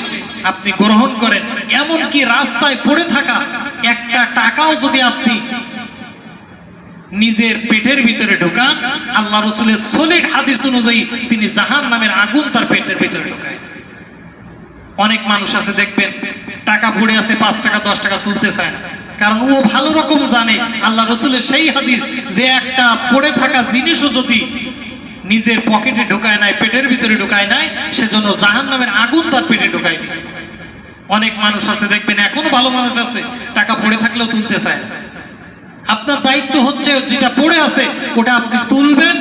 আপনি গ্রহণ করেন, এমনকি রাস্তায় পড়ে থাকা একটা টাকাও যদি আপনি নিজের পেটের ভিতরে ঢোকান, আল্লাহ রসুলের সলিড হাদিস অনুযায়ী তিনি জাহান্নামের আগুন তার পেটের ভিতরে ঢোকায়। অনেক মানুষ আছে দেখবেন টাকা পড়ে আছে, 5 টাকা 10 টাকা তুলতে চায় না, কারণ ও ভালো রকম জানে আল্লাহ রসুলের সেই হাদিস যে একটা পড়ে থাকা জিনিসও যদি নিজের পকেটে ঢোকায় নাই, পেটের ভিতরে ঢোকায় নাই, সেজন্য জাহান্নামের আগুন তার পেটে ঢোকায় না। অনেক মানুষ আছে দেখবেন, এখনো ভালো মানুষ আছে, টাকা পড়ে থাকলেও তুলতে চায় না। আপনার দায়িত্ব হচ্ছে যেটা পড়ে আছে ওটা আপনি তুলবেন,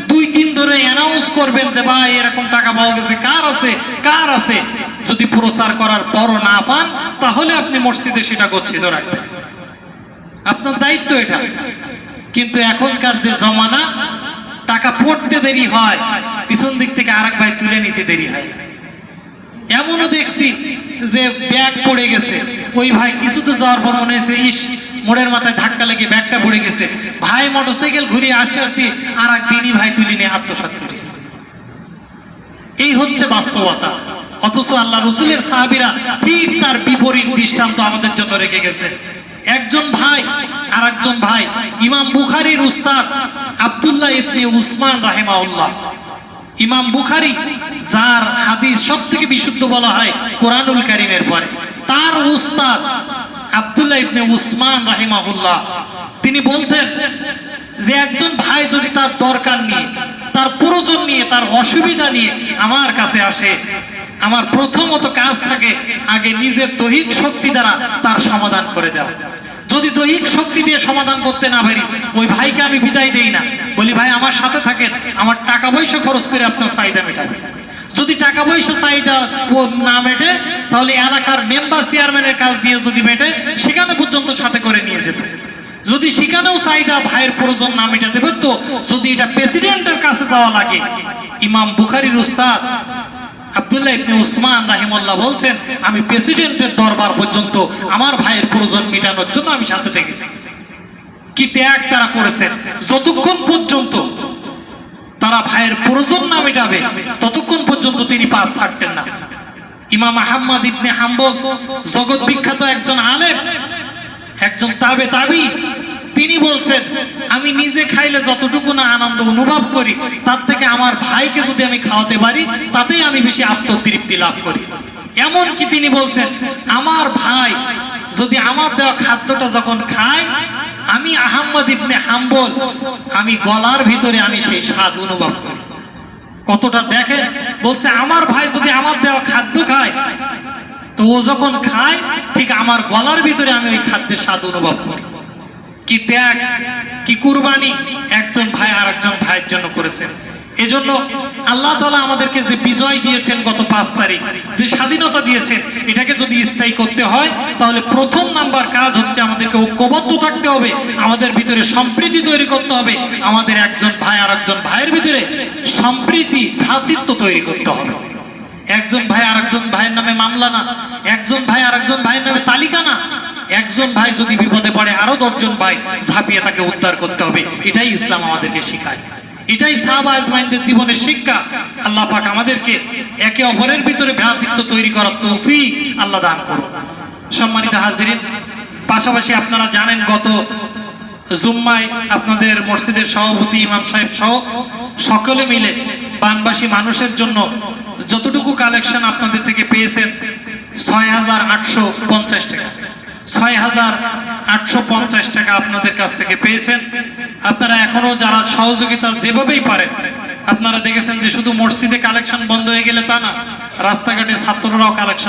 2-3 ধরে অ্যানাউন্স করবেন যে ভাই এরকম টাকা পাওয়া গেছে, কার আছে। যদি প্রচার করার পরও না পান, তাহলে আপনি মসজিদে সেটা গচ্ছিত রাখবেন, আপনার দায়িত্ব এটা। কিন্তু এখনকার যে জমানা, টাকা পড়তে দেরি হয়, পিছন দিক থেকে আরেক ভাই তুলে নিতে দেরি হয় না। এমনও দেখছি যে ব্যাগ পড়ে গেছে, ওই ভাই কিছুতে যাওয়ার পর মনে হয়েছে ইস মোড়ের মাথায় ধাক্কা লেগে ব্যাগটা পড়ে গেছে, ভাই মোটরসাইকেল ঘুরিয়ে আসতে আসতে আর একদিনই ভাই তুলে নিয়ে আত্মসাৎ করিস। এই হচ্ছে বাস্তবতা। অথচ আল্লাহ রসুলের সাহাবীরা ঠিক তার বিপরীত দৃষ্টান্ত আমাদের জন্য রেখে গেছে। একজন ভাই আর একজন ভাই, ইমাম বুখারীর উস্তাদ আব্দুল্লাহ ইবনে উসমান রাহিমাহুল্লাহ, ইমাম বুখারী যার হাদিস সবথেকে বিশুদ্ধ বলা হয় কোরআনুল কারীমের পরে, তার উস্তাদ আব্দুল্লাহ ইবনে উসমান রাহিমাহুল্লাহ তিনি বলতেন যে একজন ভাই যদি তার দরকার নিয়ে, তার প্রয়োজন নিয়ে, তার অসুবিধা নিয়ে আমার কাছে আসে, আমার প্রথমত কাজ থাকে আগে নিজের দৈহিক শক্তি দ্বারা তার সমাধান করে দেওয়া। যদি দৈহিক শক্তি দিয়ে সমাধান করতে না পারি, ওই ভাইকে আমি বিদায় দেই না, বলি ভাই আমার সাথে থাকেন, আমার টাকা পয়সা খরচ করে আপনার চাহিদা মেটাবেন। যদি টাকা পয়সা চাহিদা না মেটে, তাহলে এলাকার মেম্বার চেয়ারম্যানের কাজ দিয়ে যদি মেটে, সেখানে পর্যন্ত সাথে করে নিয়ে যেত। যদি সেখানেও চাহিদা ভাইয়ের প্রয়োজন না মেটাতে পারতো, যদি এটা প্রেসিডেন্টের কাছে যাওয়া লাগে, ইমাম বুখারীর উস্তাদ আব্দুল্লাহ ইবনে উসমান রাহিমাহুল্লাহ বলছেন আমি প্রেসিডেন্টের দরবার পর্যন্ত আমার ভাইয়ের প্রয়োজন মেটানোর জন্য আমি সাথে থেকেছি। কি ত্যাগ তারা করেছেন! যতক্ষণ পর্যন্ত তারা ভাইয়ের প্রয়োজন না মেটাবে, ততক্ষণ পর্যন্ত তিনি পাশ ছাড়তেন না। ইমাম আহমদ ইবনে হাম্বল জগৎ বিখ্যাত একজন আলেম, একজন তাবি, তিনি বলছেন আমি নিজে খাইলে যতটুকু না আনন্দ অনুভব করি, তার থেকে আমার ভাইকে যদি আমি খাওয়াতে পারি, তাতেই আমি বেশি আত্মতৃপ্তি লাভ করি। এমনকি তিনি বলছেন আমার ভাই যদি আমার দেওয়া খাদ্যটা যখন খায়, আমি আহমদ ইবনে হাম্বল আমি গলার ভিতরে আমি সেই স্বাদ অনুভব করি। কতটা দেখেন, বলছে আমার ভাই যদি আমার দেওয়া খাদ্য খায়, তো ও যখন খায় ঠিক আমার গলার ভিতরে আমি ওই খাদ্যের স্বাদ অনুভব করি। কি ত্যাগ, কি কুরবানি একজন ভাই আর একজন ভাইয়ের জন্য করেছেন। এজন্য আল্লাহ তাআলা আমাদেরকে যে বিজয় দিয়েছেন গত 5 তারিখ, যে স্বাধীনতা দিয়েছেন, এটাকে যদি স্থায়ী করতে হয়, তাহলে প্রথম নাম্বার কাজ হচ্ছে আমাদেরকে ঐক্যবদ্ধ থাকতে হবে, আমাদের ভিতরে সম্প্রীতি তৈরি করতে হবে, আমাদের একজন ভাই আর একজন ভাইয়ের ভিতরে সম্প্রীতি, ভ্রাতৃত্ব তৈরি করতে হবে। একজন ভাই আর একজন ভাইয়ের নামে মামলা না, একজন ভাই আর একজন ভাইয়ের নামে তালিকা না। একজন ভাই যদি বিপদে পড়ে, আরো 10 জন ভাই ঝাঁপিয়ে তাকে উদ্ধার করতে হবে। এটাই ইসলাম আমাদেরকে শেখায়, এটাই সাহাবা আজমাইনদের জীবনের শিক্ষা। আল্লাহ পাক আমাদেরকে একে অপরের ভিতরে ভ্রাতৃত্ব তৈরি করার তৌফিক আল্লাহ দান করুন। সম্মানিত হাজিরিন, পাশাপাশি আপনারা জানেন গত জুম্মায় আপনাদের মসজিদের সভাপতি ইমাম সাহেব সহ সকলে মিলে বানবাসী মানুষের জন্য যতটুকু কালেকশন আপনাদের থেকে পেয়েছেন 6,850 টাকা, 6,850 টাকা আপনাদের কাছ থেকে পেয়েছেন। আপনারা এখনো যারা সহযোগিতা যেভাবেই পারেন আপনারা দেখেছেন যে শুধু মসজিদে কালেকশন বন্ধ হয়ে গেলে তা না, রাস্তাঘাটে ছাত্ররাও কালেকশন